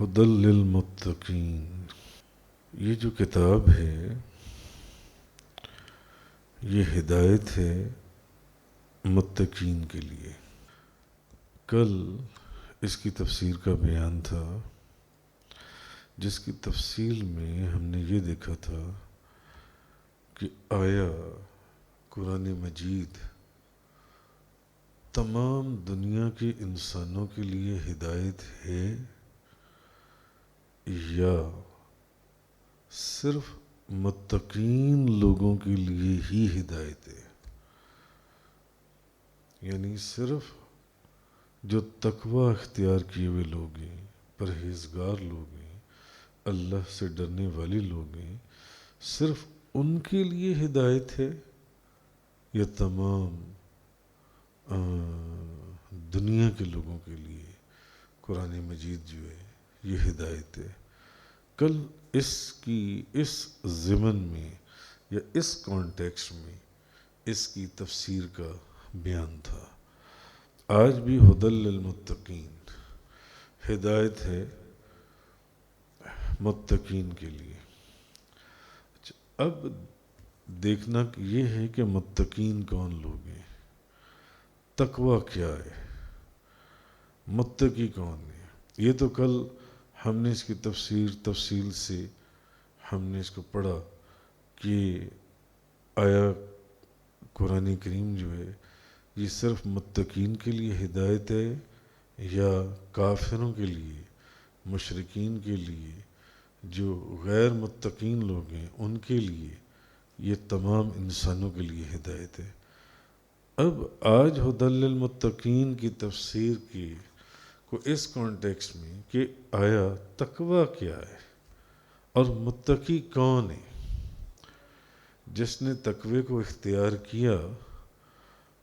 ہدی للمتقین، یہ جو کتاب ہے یہ ہدایت ہے متقین کے لیے۔ کل اس کی تفسیر کا بیان تھا، جس کی تفصیل میں ہم نے یہ دیکھا تھا کہ آیا قرآن مجید تمام دنیا کے انسانوں کے لیے ہدایت ہے یا صرف متقین لوگوں کے لیے ہی ہدایت ہے، یعنی صرف جو تقوی اختیار کیے ہوئے لوگ ہیں، پرہیزگار لوگ ہیں، اللہ سے ڈرنے والے لوگ ہیں، صرف ان کے لیے ہدایت ہے یا تمام دنیا کے لوگوں کے لیے قرآن مجید جو ہے یہ ہدایت ہے۔ کل اس ضمن میں یا اس کانٹیکسٹ میں اس کی تفسیر کا بیان تھا۔ آج بھی ہدی للمتقین، ہدایت ہے متقین کے لیے۔ اب دیکھنا یہ ہے کہ متقین کون لوگ ہیں، تقوی کیا ہے، متقی کون ہے۔ یہ تو کل ہم نے اس کی تفصیل سے ہم نے اس کو پڑھا کہ آیا قرآن کریم جو ہے یہ صرف متقین کے لیے ہدایت ہے یا کافروں کے لیے، مشرکین کے لیے، جو غیر متقین لوگ ہیں ان کے لیے، یہ تمام انسانوں کے لیے ہدایت ہے۔ اب آج ہدی للمتقین کی تفسیر کی کو اس کانٹیکسٹ میں کہ آیا تقوی کیا ہے اور متقی کون ہے۔ جس نے تقوی کو اختیار کیا،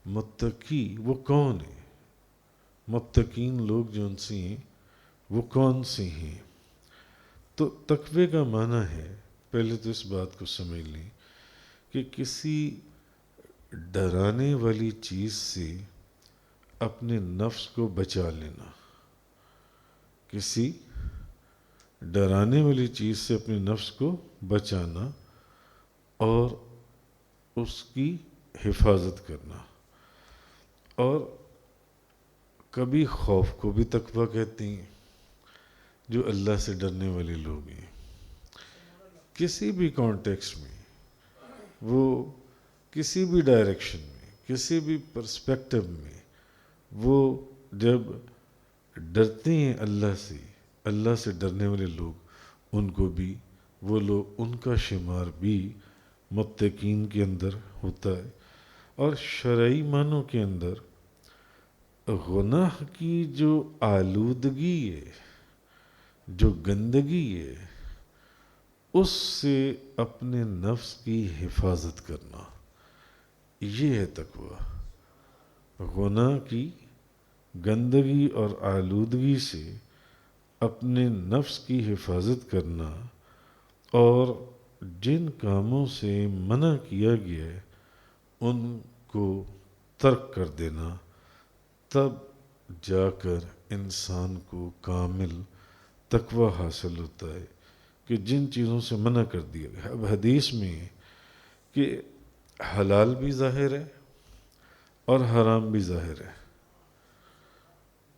متقی وہ کون ہے، متقین لوگ جو ان سے ہیں وہ کون سے ہیں۔ تو تقوی کا معنی ہے، پہلے تو اس بات کو سمجھ لیں کہ کسی ڈرانے والی چیز سے اپنے نفس کو بچا لینا، کسی ڈرانے والی چیز سے اپنے نفس کو بچانا اور اس کی حفاظت کرنا۔ اور کبھی خوف کو بھی تقوی کہتے ہیں، جو اللہ سے ڈرنے والے لوگ ہیں۔ کسی بھی کانٹیکسٹ میں، وہ کسی بھی ڈائریکشن میں، کسی بھی پرسپیکٹو میں، وہ جب ڈرتے ہیں اللہ سے ڈرنے والے لوگ، ان کو بھی وہ لوگ، ان کا شمار بھی متقین کے اندر ہوتا ہے۔ اور شرعی معنوں کے اندر گناہ کی جو آلودگی ہے، جو گندگی ہے، اس سے اپنے نفس کی حفاظت کرنا، یہ ہے تقوی۔ گناہ کی گندگی اور آلودگی سے اپنے نفس کی حفاظت کرنا اور جن کاموں سے منع کیا گیا ہے ان کو ترک کر دینا، تب جا کر انسان کو کامل تقوی حاصل ہوتا ہے کہ جن چیزوں سے منع کر دیا گیا۔ اب حدیث میں کہ حلال بھی ظاہر ہے اور حرام بھی ظاہر ہے،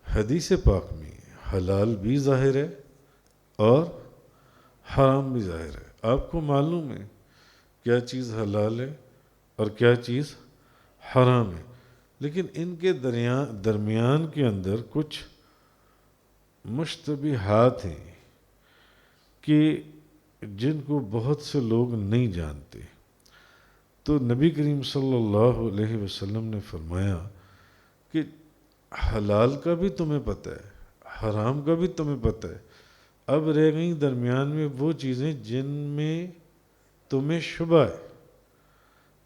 حدیث پاک میں حلال بھی ظاہر ہے اور حرام بھی ظاہر ہے۔ آپ کو معلوم ہے کیا چیز حلال ہے اور کیا چیز حرام ہے، لیکن ان کے درمیان کے اندر کچھ مشتبہات ہیں کہ جن کو بہت سے لوگ نہیں جانتے۔ تو نبی کریم صلی اللہ علیہ وسلم نے فرمایا کہ حلال کا بھی تمہیں پتہ ہے، حرام کا بھی تمہیں پتہ ہے، اب رہ گئیں درمیان میں وہ چیزیں جن میں تمہیں شبہ ہے۔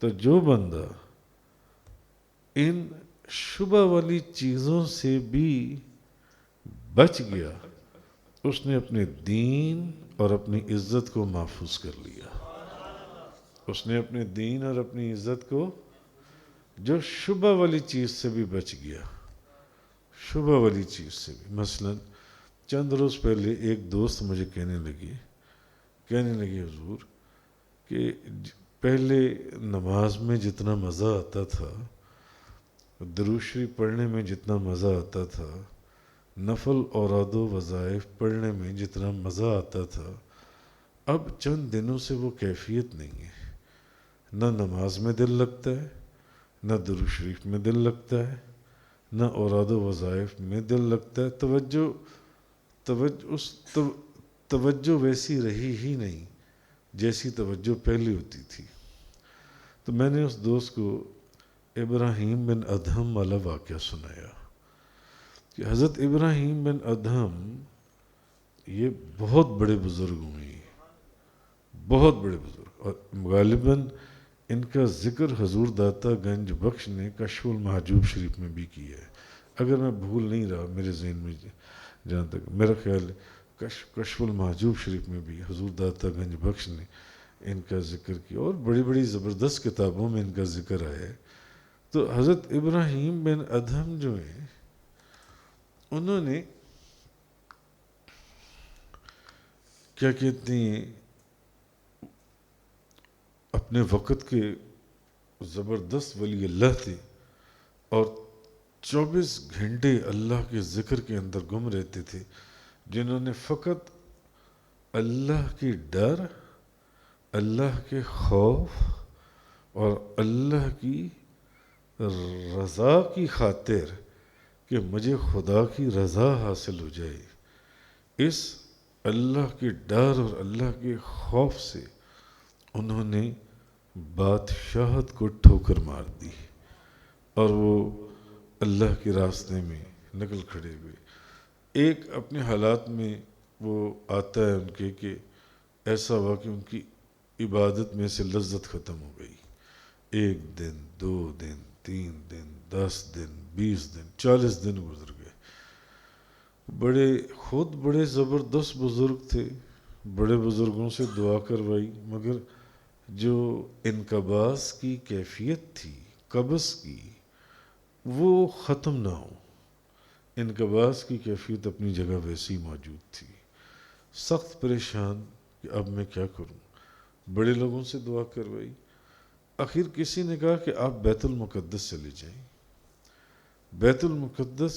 تو جو بندہ ان شبہ والی چیزوں سے بھی بچ گیا، اس نے اپنے دین اور اپنی عزت کو محفوظ کر لیا۔ اس نے اپنے دین اور اپنی عزت کو، جو شبہ والی چیز سے بھی بچ گیا، شبہ والی چیز سے بھی، مثلا چند روز پہلے ایک دوست مجھے کہنے لگی حضور کہ پہلے نماز میں جتنا مزہ آتا تھا، درود شریف پڑھنے میں جتنا مزہ آتا تھا، نفل اوراد و وظائف پڑھنے میں جتنا مزہ آتا تھا، اب چند دنوں سے وہ کیفیت نہیں ہے۔ نہ نماز میں دل لگتا ہے، نہ درود شریف میں دل لگتا ہے، نہ اوراد و وظائف میں دل لگتا ہے۔ توجہ ویسی رہی ہی نہیں جیسی توجہ پہلے ہوتی تھی۔ تو میں نے اس دوست کو ابراہیم بن ادہم والا واقعہ سنایا کہ حضرت ابراہیم بن ادہم یہ بہت بڑے بزرگ ہوئے، بہت بڑے بزرگ، اور غالباً ان کا ذکر حضور داتا گنج بخش نے کشف المحجوب شریف میں بھی کیا ہے، اگر میں بھول نہیں رہا میرے ذہن میں جہاں تک میرا خیال ہے کشف المحجوب شریف میں بھی حضور داتا گنج بخش نے ان کا ذکر کیا، اور بڑی بڑی زبردست کتابوں میں ان کا ذکر آیا ہے۔ تو حضرت ابراہیم بن ادہم جو ہیں، انہوں نے کیا کہتے ہیں اپنے وقت کے زبردست ولی اللہ تھے، اور 24 گھنٹے اللہ کے ذکر کے اندر گم رہتے تھے، جنہوں نے فقط اللہ کی ڈر، اللہ کے خوف اور اللہ کی رضا کی خاطر کہ مجھے خدا کی رضا حاصل ہو جائے، اس اللہ کی ڈر اور اللہ کے خوف سے انہوں نے بادشاہت کو ٹھوکر مار دی، اور وہ اللہ کے راستے میں نکل کھڑے ہوئے۔ ایک اپنے حالات میں وہ آتا ہے ان کے کہ ایسا ہوا کہ ان کی عبادت میں سے لذت ختم ہو گئی، 1 دن 2 دن 3 دن 10 دن 20 دن 40 دن گزر گئے۔ بڑے زبردست بزرگ تھے، بڑے بزرگوں سے دعا کروائی، مگر جو انقباض کی کیفیت تھی، قبض کی، وہ ختم نہ ہو۔ انقباض کی کیفیت اپنی جگہ ویسی موجود تھی۔ سخت پریشان کہ اب میں کیا کروں، بڑے لوگوں سے دعا کروائی، آخر کسی نے کہا کہ آپ بیت المقدس چلے جائیں۔ بیت المقدس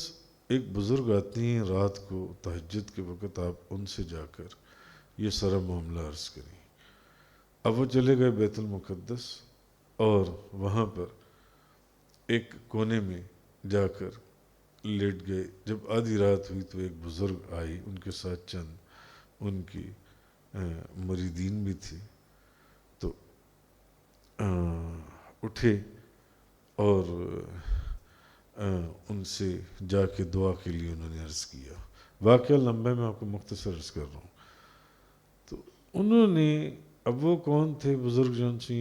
ایک بزرگ آتی ہیں رات کو تہجد کے وقت، آپ ان سے جا کر یہ سارا معاملہ عرض کریں۔ اب وہ چلے گئے بیت المقدس، اور وہاں پر ایک کونے میں جا کر لیٹ گئے۔ جب آدھی رات ہوئی تو ایک بزرگ آئی، ان کے ساتھ چند ان کی مریدین بھی تھے، تو اٹھے اور ان سے جا کے دعا کے لیے انہوں نے عرض کیا۔ واقعہ لمبا میں آپ کو مختصر عرض کر رہا ہوں۔ تو انہوں نے، اب وہ کون تھے بزرگ جون سی؟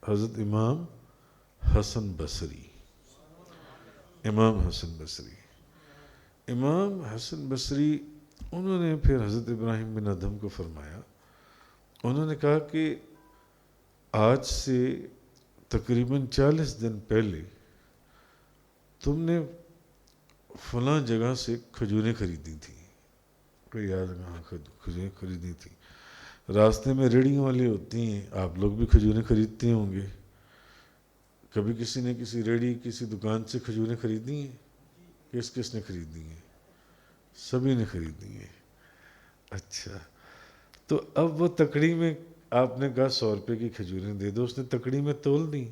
حضرت امام حسن بصری۔ امام حسن بصری، امام حسن بصری، انہوں نے پھر حضرت ابراہیم بن ادہم کو فرمایا، انہوں نے کہا کہ آج سے تقریباً 40 دن پہلے تم نے فلاں جگہ سے کھجوریں خریدی تھیں، کوئی یاد کہاں کھجوریں خریدی تھیں؟ راستے میں ریڑھیوں والے ہوتی ہیں، آپ لوگ بھی کھجوریں خریدتے ہوں گے، کبھی کسی نے کسی ریڑھی کسی دکان سے کھجوریں خریدی ہیں؟ کس نے خریدی ہیں؟ سبھی نے خریدی ہیں۔ اچھا، تو اب وہ تکڑی میں آپ نے کہا 100 روپے کی کھجوریں دے دو، اس نے تکڑی میں تول دی،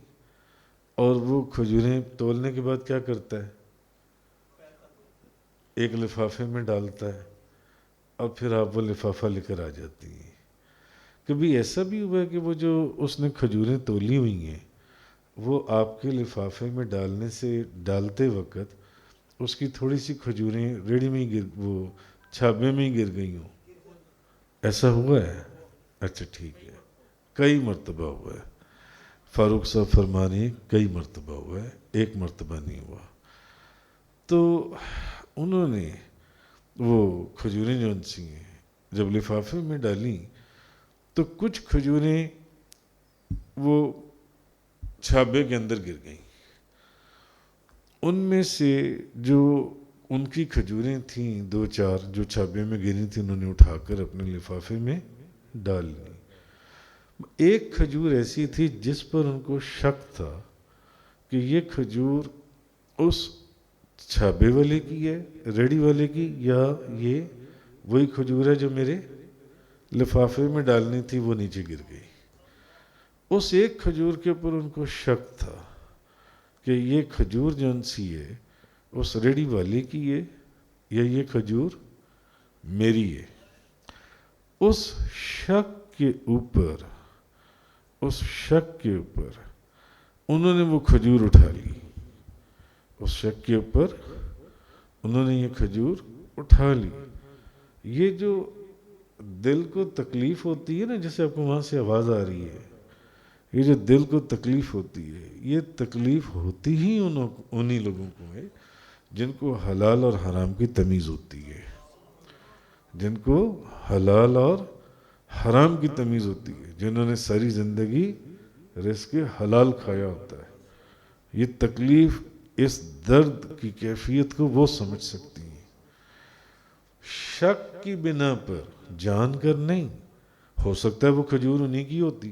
اور وہ کھجوریں تولنے کے بعد کیا کرتا ہے؟ ایک لفافے میں ڈالتا ہے، اور پھر آپ وہ لفافہ لے کر آ جاتی ہیں۔ کبھی ایسا بھی ہوا ہے کہ وہ جو اس نے کھجوریں تولی ہوئی ہیں، وہ آپ کے لفافے میں ڈالتے وقت اس کی تھوڑی سی کھجوریں ریڑھی میں ہی وہ چھابے میں ہی گر گئی ہوں؟ ایسا ہوا ہے؟ اچھا ٹھیک ہے، کئی مرتبہ ہوا ہے، فاروق صاحب فرمانے کئی مرتبہ ہوا ہے، ایک مرتبہ نہیں ہوا۔ تو انہوں نے وہ کھجوریں جو سی ہیں جب لفافے میں ڈالیں تو کچھ کھجوریں وہ چھابے کے اندر گر گئیں، ان میں سے جو ان کی کھجوریں تھیں 2-4 جو چھابے میں گری تھیں، انہوں نے اٹھا کر اپنے لفافے میں ڈال لی. ایک کھجور ایسی تھی جس پر ان کو شک تھا کہ یہ کھجور اس چھابے والے کی ہے، ریڈی والے کی، یا یہ وہی کھجور ہے جو میرے لفافے میں ڈالنی تھی، وہ نیچے گر گئی. اس ایک کھجور کے اوپر ان کو شک تھا کہ یہ کھجور جو ان سی ہے اس ریڈی والے کی ہے یا یہ کھجور میری ہے. اس شک کے اوپر انہوں نے وہ کھجور اٹھا لی. اس شک کے اوپر انہوں نے یہ کھجور اٹھا لی. یہ جو دل کو تکلیف ہوتی ہے نا، جیسے آپ کو وہاں سے آواز آ رہی ہے، یہ جو دل کو تکلیف ہوتی ہے، یہ تکلیف ہوتی ہی انہی لوگوں کو ہے جن کو حلال اور حرام کی تمیز ہوتی ہے، جن کو حلال اور حرام کی تمیز ہوتی ہے، جنہوں نے ساری زندگی رزق حلال کھایا ہوتا ہے. یہ تکلیف، اس درد کی کیفیت کو وہ سمجھ سکتی ہیں. شک کی بنا پر جان کر نہیں، ہو سکتا ہے وہ کھجور انہی کی ہوتی،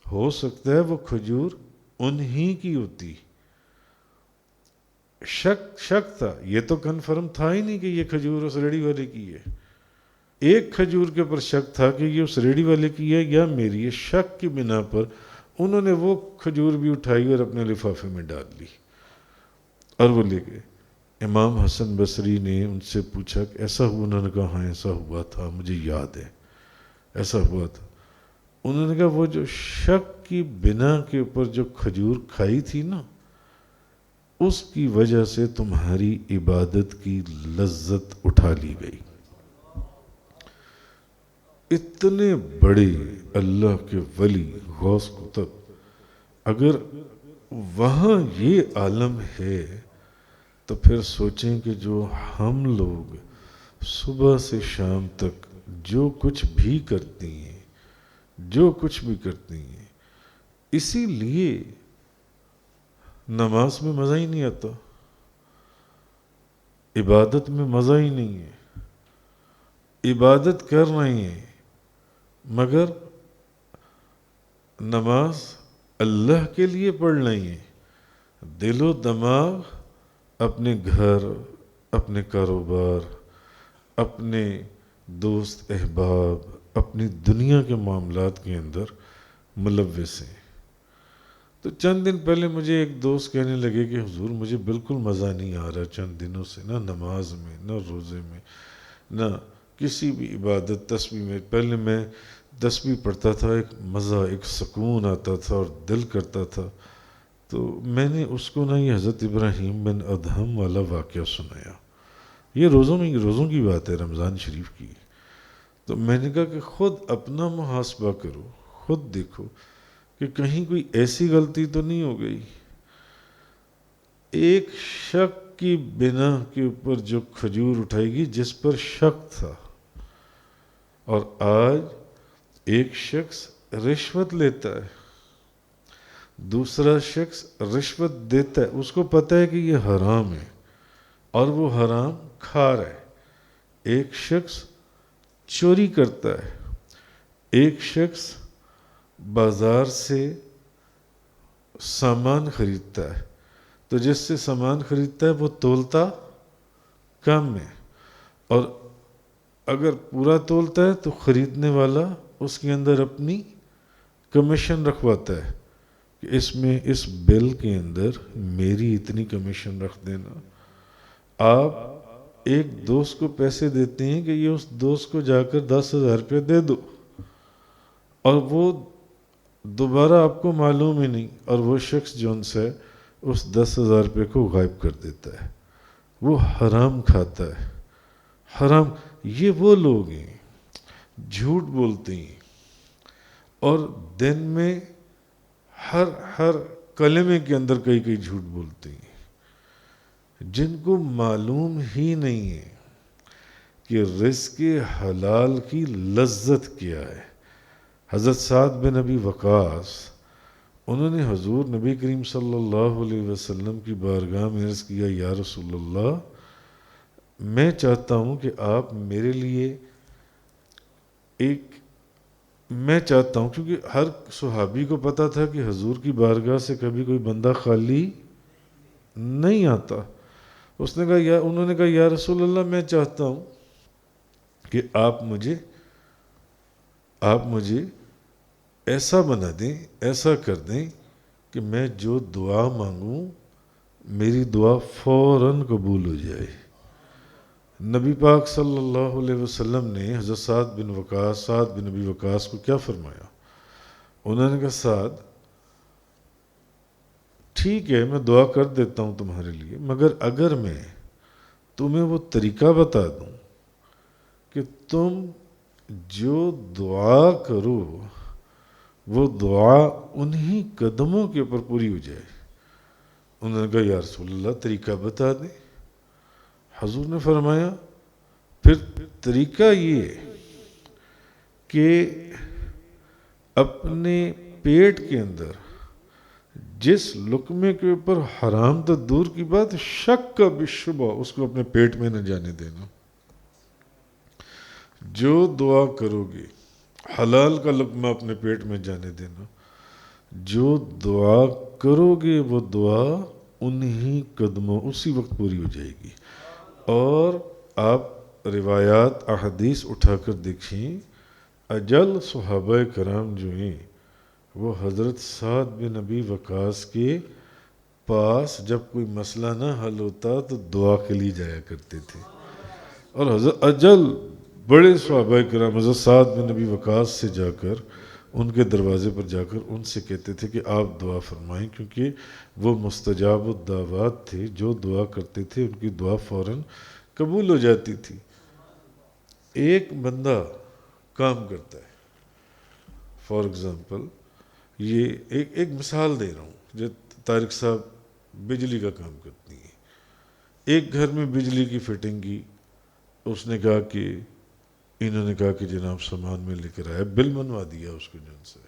ہو سکتا ہے وہ کھجور انہی کی ہوتی. شک تھا، یہ تو کنفرم تھا ہی نہیں کہ یہ کھجور اس ریڈی والے کی ہے. ایک کھجور کے اوپر شک تھا کہ یہ اس ریڈی والے کی ہے یا میری ہے. شک کی بنا پر انہوں نے وہ کھجور بھی اٹھائی اور اپنے لفافے میں ڈال لی اور وہ لے گئے. امام حسن بصری نے ان سے پوچھا کہ ایسا ہوا؟ انہوں نے کہا ہاں ایسا ہوا تھا، مجھے یاد ہے ایسا ہوا تھا. انہوں نے کہا وہ جو شک کی بنا کے اوپر جو کھجور کھائی تھی نا، اس کی وجہ سے تمہاری عبادت کی لذت اٹھا لی گئی. اتنے بڑے اللہ کے ولی غوث قطب، اگر وہاں یہ عالم ہے تو پھر سوچیں کہ جو ہم لوگ صبح سے شام تک جو کچھ بھی کرتی ہیں، اسی لیے نماز میں مزہ ہی نہیں آتا، عبادت میں مزہ ہی نہیں ہے. عبادت کر رہے ہیں مگر نماز اللہ کے لیے پڑھ رہے ہیں، دل و دماغ اپنے گھر، اپنے کاروبار، اپنے دوست احباب، اپنی دنیا کے معاملات کے اندر ملوث ہیں. تو چند دن پہلے مجھے ایک دوست کہنے لگے کہ حضور مجھے بالکل مزہ نہیں آ رہا چند دنوں سے، نہ نماز میں، نہ روزے میں، نہ کسی بھی عبادت. تسبیح میں پہلے میں تسبیح پڑھتا تھا، ایک مزہ، ایک سکون آتا تھا اور دل کرتا تھا. تو میں نے اس کو نا یہ حضرت ابراہیم بن ادہم والا واقعہ سنایا. یہ روزوں کی بات ہے، رمضان شریف کی. تو میں نے کہا کہ خود اپنا محاسبہ کرو، خود دیکھو کہ کہیں کوئی ایسی غلطی تو نہیں ہو گئی. ایک شک کی بنا کے اوپر جو کھجور اٹھائے گی جس پر شک تھا، اور آج ایک شخص رشوت لیتا ہے، دوسرا شخص رشوت دیتا ہے، اس کو پتہ ہے کہ یہ حرام ہے اور وہ حرام کھا رہا ہے. ایک شخص چوری کرتا ہے، ایک شخص بازار سے سامان خریدتا ہے، تو جس سے سامان خریدتا ہے وہ تولتا کم ہے، اور اگر پورا تولتا ہے تو خریدنے والا اس کے اندر اپنی کمیشن رکھواتا ہے کہ اس بل کے اندر میری اتنی کمیشن رکھ دینا. آپ ایک دوست کو پیسے دیتے ہیں کہ یہ اس دوست کو جا کر 10,000 روپے دے دو، اور وہ دوبارہ آپ کو معلوم ہی نہیں، اور وہ شخص جو ان سے اس 10,000 روپے کو غائب کر دیتا ہے. وہ حرام کھاتا ہے. حرام. یہ وہ لوگ ہیں جھوٹ بولتے ہیں اور دن میں ہر کلمے کے اندر کئی جھوٹ بولتے ہیں، جن کو معلوم ہی نہیں ہے کہ رزق حلال کی لذت کیا ہے. حضرت سعد بن ابی وقاص انہوں نے حضور نبی کریم صلی اللہ علیہ وسلم کی بارگاہ میں عرض کیا یا رسول اللہ میں چاہتا ہوں کہ آپ میرے لیے میں چاہتا ہوں، کیونکہ ہر صحابی کو پتہ تھا کہ حضور کی بارگاہ سے کبھی کوئی بندہ خالی نہیں آتا. انہوں نے کہا یا رسول اللہ میں چاہتا ہوں کہ آپ مجھے ایسا بنا دیں، ایسا کر دیں کہ میں جو دعا مانگوں میری دعا فوراً قبول ہو جائے. نبی پاک صلی اللہ علیہ وسلم نے حضرت سعد بن ابی وقاص کو کیا فرمایا؟ انہوں نے کہا سعد ٹھیک ہے میں دعا کر دیتا ہوں تمہارے لیے، مگر اگر میں تمہیں وہ طریقہ بتا دوں کہ تم جو دعا کرو وہ دعا انہی قدموں کے اوپر پوری ہو جائے. انہوں نے کہا یا رسول اللہ طریقہ بتا دیں. حضور نے فرمایا پھر طریقہ یہ کہ اپنے پیٹ کے اندر جس لقمے کے اوپر حرام تو دور کی بات شک کا بھی شبہ اس کو اپنے پیٹ میں نہ جانے دینا. جو دعا کرو گے حلال کا لقمہ اپنے پیٹ میں جانے دینا. جو دعا کرو گے وہ دعا انہی قدموں اسی وقت پوری ہو جائے گی. اور آپ روایات احادیث اٹھا کر دیکھیں اجل صحابہ کرام جو ہیں وہ حضرت سعد بن ابی وقاص کے پاس جب کوئی مسئلہ نہ حل ہوتا تو دعا کے لیے جایا کرتے تھے. اور حضرت اجل بڑے صحابہ کرام حضرت سعد بن ابی وقاص سے جا کر ان کے دروازے پر جا کر ان سے کہتے تھے کہ آپ دعا فرمائیں، کیونکہ وہ مستجاب الدعوات تھے. جو دعا کرتے تھے ان کی دعا فوراً قبول ہو جاتی تھی. ایک بندہ کام کرتا ہے، فار ایگزامپل یہ ایک مثال دے رہا ہوں، جو طارق صاحب بجلی کا کام کرتی ہیں. ایک گھر میں بجلی کی فٹنگ کی، اس نے کہا کہ انہوں نے کہا کہ جناب سامان میں لے کر آیا، بل منوا دیا اس کو. جن سے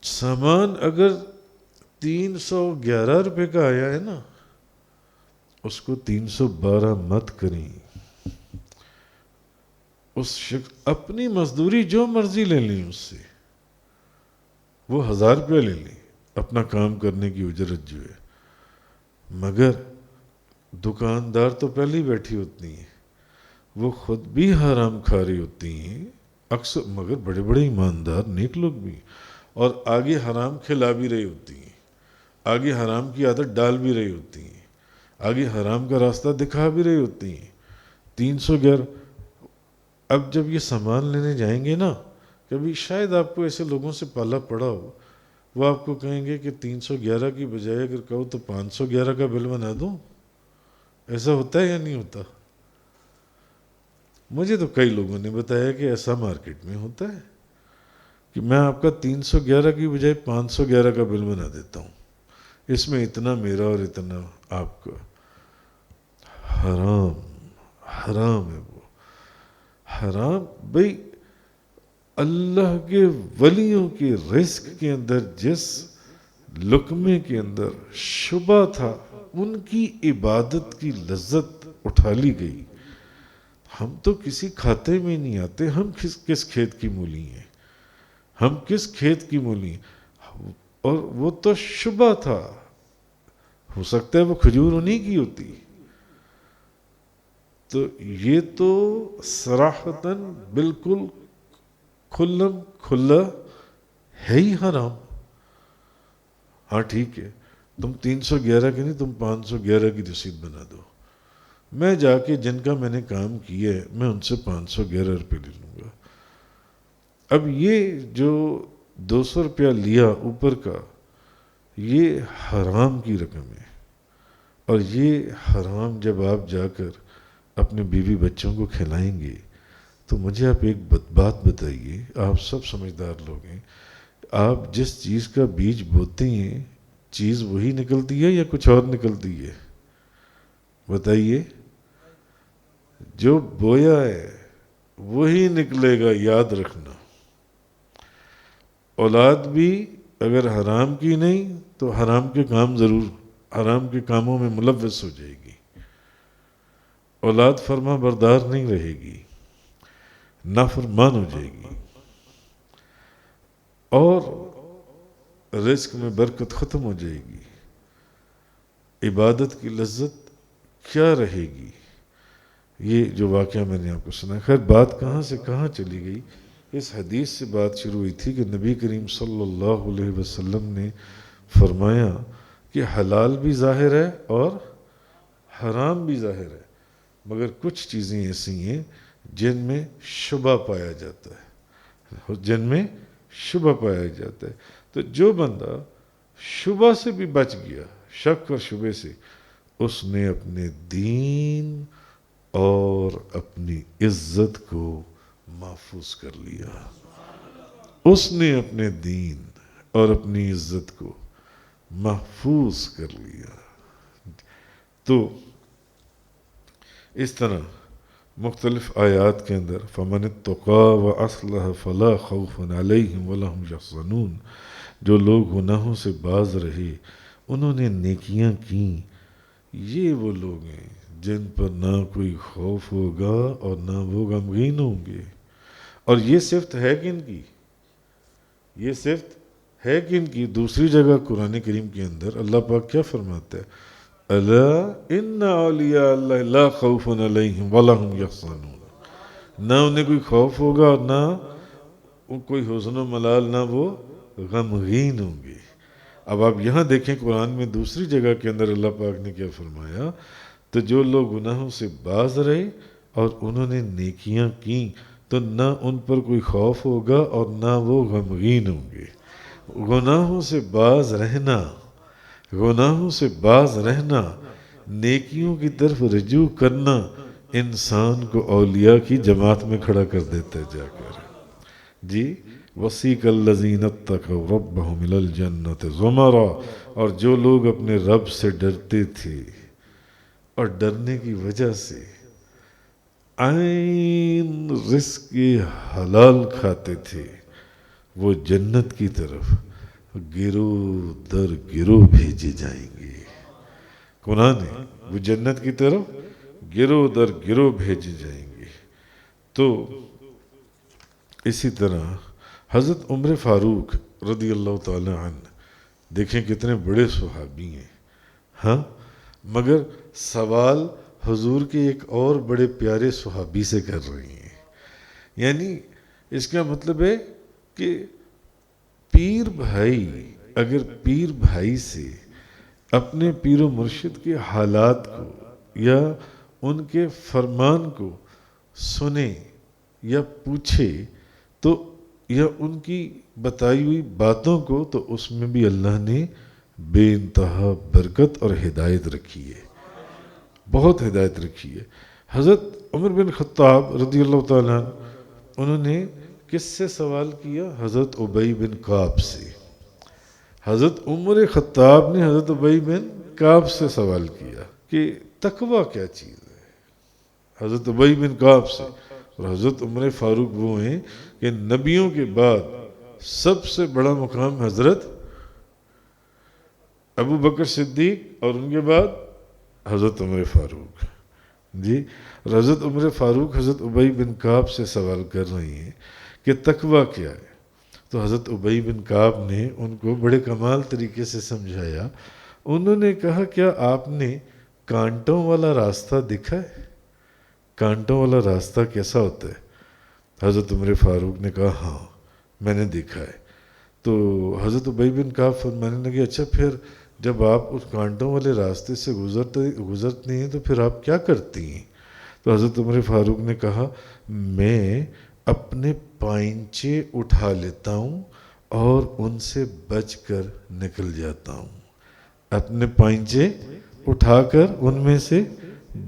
سامان اگر 311 روپے کا آیا ہے نا اس کو 312 مت کریں. اس شخص اپنی مزدوری جو مرضی لے لیں اس سے، وہ 1000 روپے لے لیں اپنا کام کرنے کی اجرت جو ہے، مگر دکاندار تو پہلے ہی بیٹھی ہوتی ہیں، وہ خود بھی حرام کھا رہی ہوتی ہیں اکثر، مگر بڑے بڑے ایماندار نیک لوگ بھی، اور آگے حرام کھلا بھی رہی ہوتی ہیں، آگے حرام کی عادت ڈال بھی رہی ہوتی ہیں، آگے حرام کا راستہ دکھا بھی رہی ہوتی ہیں. 311. اب جب یہ سامان لینے جائیں گے نا، کبھی شاید آپ کو ایسے لوگوں سے پالا پڑا ہو، وہ آپ کو کہیں گے کہ 311 کی بجائے اگر کہو تو 511 کا بل بنا دوں. ایسا ہوتا ہے یا نہیں ہوتا؟ مجھے تو کئی لوگوں نے بتایا کہ ایسا مارکیٹ میں ہوتا ہے کہ میں آپ کا 311 کی بجائے 511 کا بل بنا دیتا ہوں، اس میں اتنا میرا اور اتنا آپ کا. حرام ہے وہ حرام. بھئی اللہ کے ولیوں کے رزق کے اندر جس لقمے کے اندر شبہ تھا ان کی عبادت کی لذت اٹھا لی گئی. ہم تو کسی کھاتے میں نہیں آتے، ہم کس کھیت کی مولی ہیں، ہم کس کھیت کی مولی ہیں. اور وہ تو شبہ تھا، ہو سکتا ہے وہ کھجور انہی کی ہوتی. تو یہ تو صراحتاً بالکل کھلم کھلا ہے ہی حرام. ہاں ٹھیک ہے تم 311 کی نہیں، تم 511 کی رسید بنا دو، میں جا کے جن کا میں نے کام کیا ہے میں ان سے 511 روپے لے لوں گا. اب یہ جو 200 روپیہ لیا اوپر کا یہ حرام کی رقم ہے. اور یہ حرام جب آپ جا کر اپنے بیوی بچوں کو کھلائیں گے تو مجھے آپ ایک بات بتائیے، آپ سب سمجھدار لوگ ہیں، آپ جس چیز کا بیج بوتے ہیں چیز وہی نکلتی ہے یا کچھ اور نکلتی ہے؟ بتائیے. جو بویا ہے وہی نکلے گا، یاد رکھنا. اولاد بھی اگر حرام کی نہیں تو حرام کے کام ضرور، حرام کے کاموں میں ملوث ہو جائے گی، اولاد فرما بردار نہیں رہے گی، نافرمان ہو جائے گی، اور رزق میں برکت ختم ہو جائے گی، عبادت کی لذت کیا رہے گی۔ یہ جو واقعہ میں نے آپ کو سنا، خیر بات کہاں سے کہاں چلی گئی، اس حدیث سے بات شروع ہوئی تھی کہ نبی کریم صلی اللہ علیہ وسلم نے فرمایا کہ حلال بھی ظاہر ہے اور حرام بھی ظاہر ہے، مگر کچھ چیزیں ایسی ہیں جن میں شبہ پایا جاتا ہے، جن میں شبہ پایا جاتا ہے۔ تو جو بندہ شبہ سے بھی بچ گیا، شک اور شبے سے، اس نے اپنے دین اور اپنی عزت کو محفوظ کر لیا، اس نے اپنے دین اور اپنی عزت کو محفوظ کر لیا۔ تو اس طرح مختلف آیات کے اندر فَمَنِ اتَّقَىٰ وَأَصْلَحَ فَلَا خَوْفٌ عَلَيْهِمْ وَلَا هُمْ يَحْزَنُونَ، جو لوگ گناہوں سے باز رہے، انہوں نے نیکیاں کی، یہ وہ لوگ ہیں جن پر نہ کوئی خوف ہوگا اور نہ وہ غمگین ہوں گے۔ اور یہ صفت ہے کن کی؟ یہ صفت ہے کن کی؟ دوسری جگہ قرآن کریم کے اندر اللہ پاک کیا فرماتا ہے؟ الا ان اولیاء اللہ لا خوف علیہم ولا هم یحزنون، نہ انہیں کوئی خوف ہوگا اور نہ کوئی حزن و ملال، نہ وہ غمگین ہوں گے۔ اب آپ یہاں دیکھیں قرآن میں دوسری جگہ کے اندر اللہ پاک نے کیا فرمایا؟ تو جو لوگ گناہوں سے باز رہے اور انہوں نے نیکیاں کیں تو نہ ان پر کوئی خوف ہوگا اور نہ وہ غمگین ہوں گے۔ گناہوں سے باز رہنا، گناہوں سے باز رہنا، نیکیوں کی طرف رجوع کرنا انسان کو اولیاء کی جماعت میں کھڑا کر دیتا ہے جا کر۔ جی وَسِيقَ الَّذِينَ اتَّقَوْا رَبَّهُمْ إِلَى الْجَنَّةِ زُمَرًا، اور جو لوگ اپنے رب سے ڈرتے تھے اور ڈرنے کی وجہ سے عین رزق حلال کھاتے تھے، وہ جنت کی طرف گروہ در گروہ بھیجے جائیں گے۔ قرآن ہے، وہ جنت کی طرف گروہ در گروہ بھیجے جائیں گے۔ تو اسی طرح حضرت عمر فاروق رضی اللہ تعالی عنہ، دیکھیں کتنے بڑے صحابی ہیں، ہاں، مگر سوال حضور کے ایک اور بڑے پیارے صحابی سے کر رہی ہیں۔ یعنی اس کا مطلب ہے کہ پیر بھائی اگر پیر بھائی سے اپنے پیر و مرشد کے حالات کو یا ان کے فرمان کو سنے یا پوچھے تو یا ان کی بتائی ہوئی باتوں کو، تو اس میں بھی اللہ نے بے انتہا برکت اور ہدایت رکھی ہے، بہت ہدایت رکھی ہے۔ حضرت عمر بن خطاب رضی اللہ تعالیٰ عنہ، انہوں نے کس سے سوال کیا؟ حضرت ابی بن کعب سے۔ حضرت عمر خطاب نے حضرت ابی بن کعب سے سوال کیا کہ تقویٰ کیا چیز ہے، حضرت ابی بن کعب سے۔ اور حضرت عمر فاروق وہ ہیں کہ نبیوں کے بعد سب سے بڑا مقام حضرت ابو بکر صدیق اور ان کے بعد حضرت عمر فاروق، جی۔ اور حضرت عمر فاروق حضرت ابی بن کعب سے سوال کر رہی ہیں کہ تقویٰ کیا ہے، تو حضرت ابی بن کعب نے ان کو بڑے کمال طریقے سے سمجھایا۔ انہوں نے کہا کیا آپ نے کانٹوں والا راستہ دیکھا ہے؟ کانٹوں والا راستہ کیسا ہوتا ہے؟ حضرت عمر فاروق نے کہا ہاں میں نے دیکھا ہے۔ تو حضرت ابی بن کعب فرمانے لگے اچھا پھر جب آپ اس کانٹوں والے راستے سے گزرتے ہیں تو پھر آپ کیا کرتی ہیں؟ تو حضرت عمر فاروق نے کہا میں اپنے پائنچے اٹھا لیتا ہوں اور ان سے بچ کر نکل جاتا ہوں، اپنے پائنچے اٹھا کر ان میں سے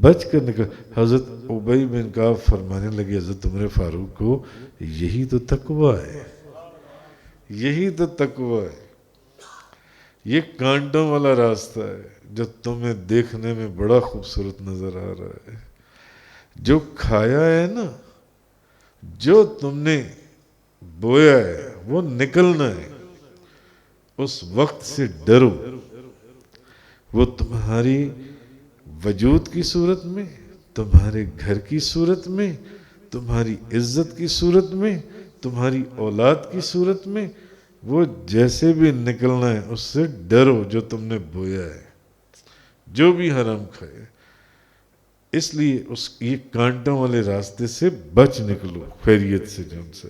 بچ کر نکل۔ حضرت ابی بن کعب فرمانے لگے حضرت عمر فاروق کو یہی تو تقویٰ ہے، یہی تو تقویٰ ہے، یہ کانٹوں والا راستہ ہے جو تمہیں دیکھنے میں بڑا خوبصورت نظر آ رہا ہے، جو کھایا ہے نا، جو تم نے بویا ہے وہ نکلنا ہے، اس وقت سے ڈرو، وہ تمہاری وجود کی صورت میں، تمہارے گھر کی صورت میں، تمہاری عزت کی صورت میں، تمہاری اولاد کی صورت میں، وہ جیسے بھی نکلنا ہے اس سے ڈرو جو تم نے بویا ہے، جو بھی حرام کھائے، اس لیے یہ کانٹوں والے راستے سے بچ نکلو خیریت سے جن سے۔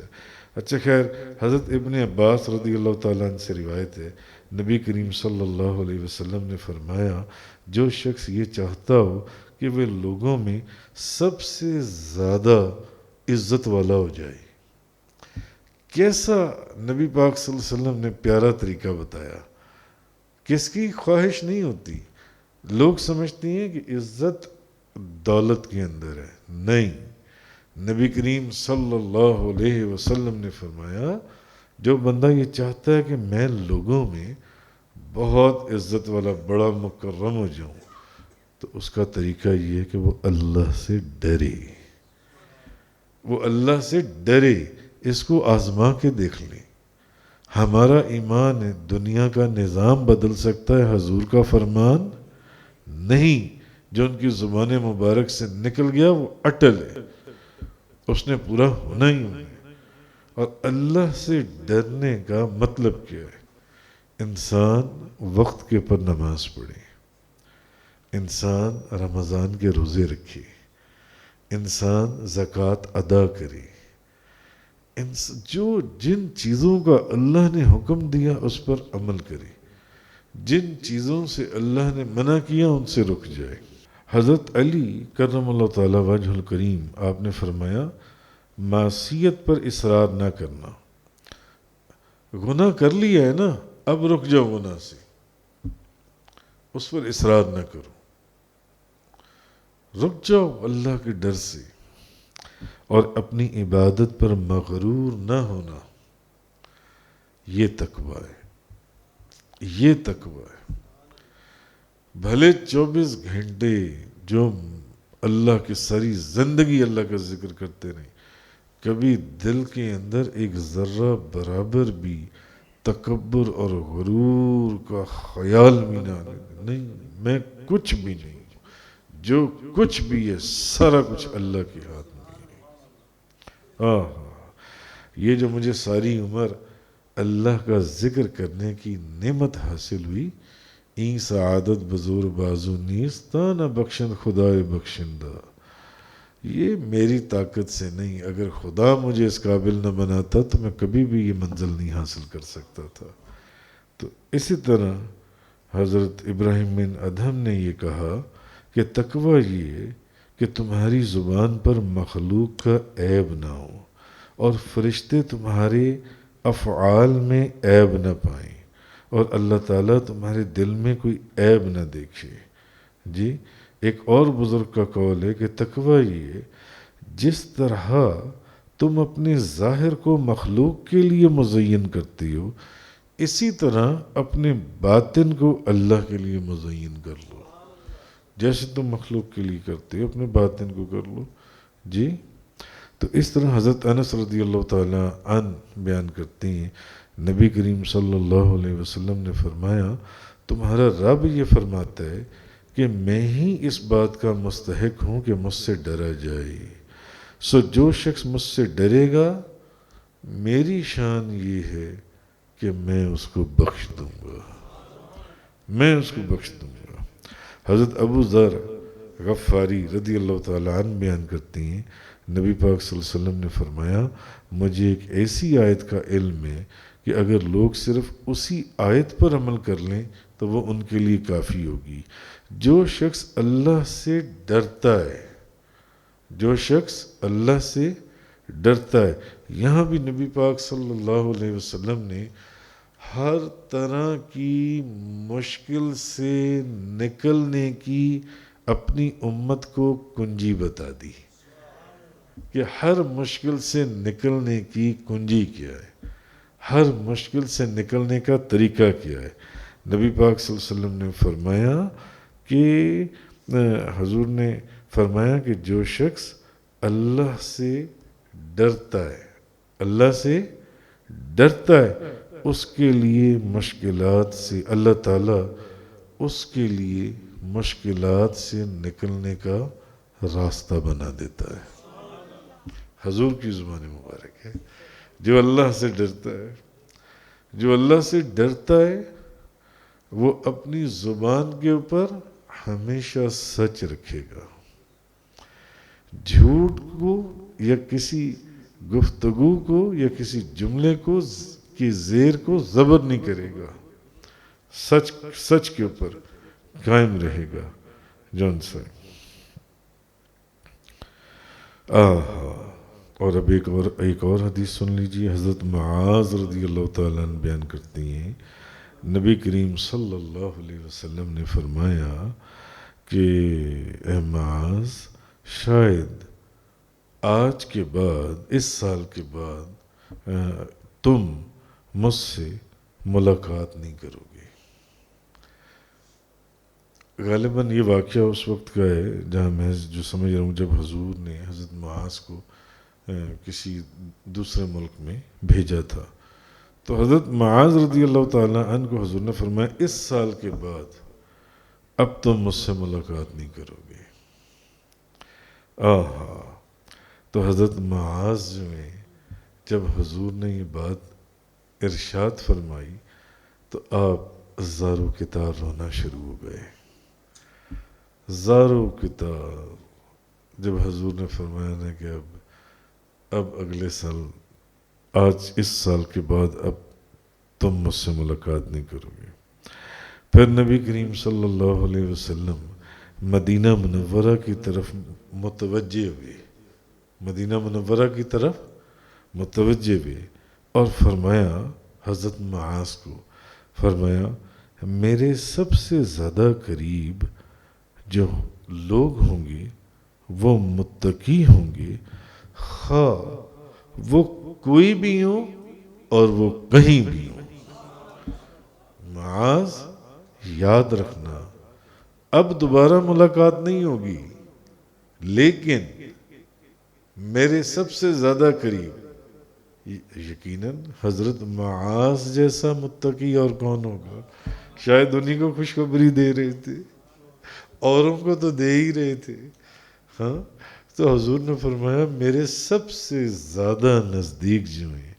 اچھا خیر، حضرت ابن عباس رضی اللہ تعالیٰ عنہ سے روایت ہے، نبی کریم صلی اللہ علیہ وسلم نے فرمایا، جو شخص یہ چاہتا ہو کہ وہ لوگوں میں سب سے زیادہ عزت والا ہو جائے، کیسا نبی پاک صلی اللہ علیہ وسلم نے پیارا طریقہ بتایا۔ کس کی خواہش نہیں ہوتی، لوگ سمجھتے ہیں کہ عزت دولت کے اندر ہے، نہیں، نبی کریم صلی اللہ علیہ وسلم نے فرمایا، جو بندہ یہ چاہتا ہے کہ میں لوگوں میں بہت عزت والا بڑا مکرم ہو جاؤں، تو اس کا طریقہ یہ ہے کہ وہ اللہ سے ڈرے، وہ اللہ سے ڈرے۔ اس کو آزما کے دیکھ لیں، ہمارا ایمان ہے دنیا کا نظام بدل سکتا ہے، حضور کا فرمان نہیں۔ جو ان کی زبان مبارک سے نکل گیا وہ اٹل ہے، اس نے پورا ہونا ہی ہونا ہے۔ اور اللہ سے ڈرنے کا مطلب کیا ہے؟ انسان وقت کے پر نماز پڑھے، انسان رمضان کے روزے رکھے، انسان زکوٰۃ ادا کرے، جو جن چیزوں کا اللہ نے حکم دیا اس پر عمل کرے، جن چیزوں سے اللہ نے منع کیا ان سے رک جائے۔ حضرت علی کرم اللہ تعالیٰ وجہ الکریم آپ نے فرمایا، معصیت پر اصرار نہ کرنا، گناہ کر لیا ہے نا، اب رک جاؤ گناہ سے، اس پر اصرار نہ کرو، رک جاؤ اللہ کے ڈر سے، اور اپنی عبادت پر مغرور نہ ہونا، یہ تقویٰ ہے، یہ تقویٰ ہے۔ بھلے 24 گھنٹے جو اللہ کی ساری زندگی اللہ کا ذکر کرتے رہیں، کبھی دل کے اندر ایک ذرہ برابر بھی تکبر اور غرور کا خیال بھی نہ آنے، نہیں میں کچھ بھی نہیں، جو کچھ بھی ہے سارا کچھ اللہ کے ہاتھ میں ہے۔ یہ جو مجھے ساری عمر اللہ کا ذکر کرنے کی نعمت حاصل ہوئی، این سعادت بزور بازو نیست تا نہ بخشن خدائے بخشندہ، یہ میری طاقت سے نہیں، اگر خدا مجھے اس قابل نہ بناتا تو میں کبھی بھی یہ منزل نہیں حاصل کر سکتا تھا۔ تو اسی طرح حضرت ابراہیم بن ادہم نے یہ کہا کہ تقویٰ یہ کہ تمہاری زبان پر مخلوق کا عیب نہ ہو، اور فرشتے تمہارے افعال میں عیب نہ پائیں، اور اللہ تعالیٰ تمہارے دل میں کوئی عیب نہ دیکھے۔ جی ایک اور بزرگ کا قول ہے کہ تقویٰ یہ، جس طرح تم اپنے ظاہر کو مخلوق کے لیے مزین کرتی ہو، اسی طرح اپنے باطن کو اللہ کے لیے مزین کر لو، جیسے تم مخلوق کے لیے کرتے ہو اپنے باطن کو کر لو۔ جی تو اس طرح حضرت انس رضی اللہ تعالیٰ عنہ بیان کرتے ہیں، نبی کریم صلی اللہ علیہ وسلم نے فرمایا، تمہارا رب یہ فرماتا ہے کہ میں ہی اس بات کا مستحق ہوں کہ مجھ سے ڈرا جائے، سو جو شخص مجھ سے ڈرے گا میری شان یہ ہے کہ میں اس کو بخش دوں گا، میں اس کو بخش دوں گا۔ حضرت ابو ذر غفاری رضی اللہ تعالیٰ عنہ بیان کرتے ہیں، نبی پاک صلی اللہ علیہ وسلم نے فرمایا، مجھے ایک ایسی آیت کا علم ہے کہ اگر لوگ صرف اسی آیت پر عمل کر لیں تو وہ ان کے لیے کافی ہوگی۔ جو شخص اللہ سے ڈرتا ہے، جو شخص اللہ سے ڈرتا ہے، یہاں بھی نبی پاک صلی اللہ علیہ وسلم نے ہر طرح کی مشکل سے نکلنے کی اپنی امت کو کنجی بتا دی کہ ہر مشکل سے نکلنے کی کنجی کیا ہے، ہر مشکل سے نکلنے کا طریقہ کیا ہے۔ نبی پاک صلی اللہ علیہ وسلم نے فرمایا کہ حضور نے فرمایا کہ جو شخص اللہ سے ڈرتا ہے، اللہ سے ڈرتا ہے، اس کے لیے مشکلات سے اللہ تعالیٰ اس کے لیے مشکلات سے نکلنے کا راستہ بنا دیتا ہے۔ حضور کی زبان مبارک ہے، جو اللہ سے ڈرتا ہے، جو اللہ سے ڈرتا ہے وہ اپنی زبان کے اوپر ہمیشہ سچ رکھے گا، جھوٹ کو یا کسی گفتگو کو یا کسی جملے کو کی زیر کو زبر نہیں کرے گا، سچ کے اوپر قائم رہے گا۔ جون سے اور اب ایک اور حدیث سن لیجیے۔ حضرت معاذ رضی اللہ تعالیٰ عنہ بیان کرتی ہیں، نبی کریم صلی اللہ علیہ وسلم نے فرمایا کہ اے معاذ، شاید آج کے بعد، اس سال کے بعد تم مجھ سے ملاقات نہیں کرو گے۔ غالباً یہ واقعہ اس وقت کا ہے جہاں میں جو سمجھ رہا ہوں جب حضور نے حضرت معاذ کو کسی دوسرے ملک میں بھیجا تھا، تو حضرت معاذ رضی اللہ تعالیٰ عنہ کو حضور نے فرمایا اس سال کے بعد اب تم مجھ سے ملاقات نہیں کرو گے۔ تو حضرت معاذ میں جب حضور نے یہ بات ارشاد فرمائی تو آپ زارو کتار رونا شروع ہو گئے۔ زارو کتار جب حضور نے فرمایا نا کہ اب اگلے سال، آج اس سال کے بعد اب تم مجھ سے ملاقات نہیں کرو گے، پھر نبی کریم صلی اللہ علیہ وسلم مدینہ منورہ کی طرف متوجہ ہوئے، مدینہ منورہ کی طرف متوجہ ہوئے اور فرمایا حضرت معاذ کو، فرمایا میرے سب سے زیادہ قریب جو لوگ ہوں گے وہ متقی ہوں گے، خواہ وہ کوئی بھی ہوں اور وہ کہیں بھی ہوں۔ معاذ یاد رکھنا اب دوبارہ ملاقات نہیں ہوگی، لیکن میرے سب سے زیادہ قریب، یقیناً حضرت معاذ جیسا متقی اور کون ہوگا؟ شاید انہی کو خوشخبری دے رہے تھے، اوروں کو تو دے ہی رہے تھے۔ ہاں، تو حضور نے فرمایا میرے سب سے زیادہ نزدیک جو ہیں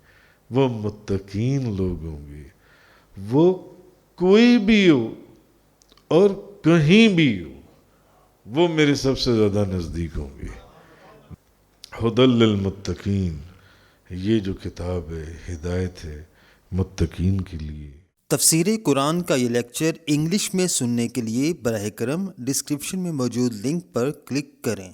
وہ متقین لوگ ہوں گے، وہ کوئی بھی ہو اور کہیں بھی ہو، وہ میرے سب سے زیادہ نزدیک ہوں گے۔ ہدی للمتقین، یہ جو کتاب ہے ہدایت ہے متقین کے لیے۔ تفسیر قرآن کا یہ لیکچر انگلش میں سننے کے لیے براہ کرم ڈسکرپشن میں موجود لنک پر کلک کریں۔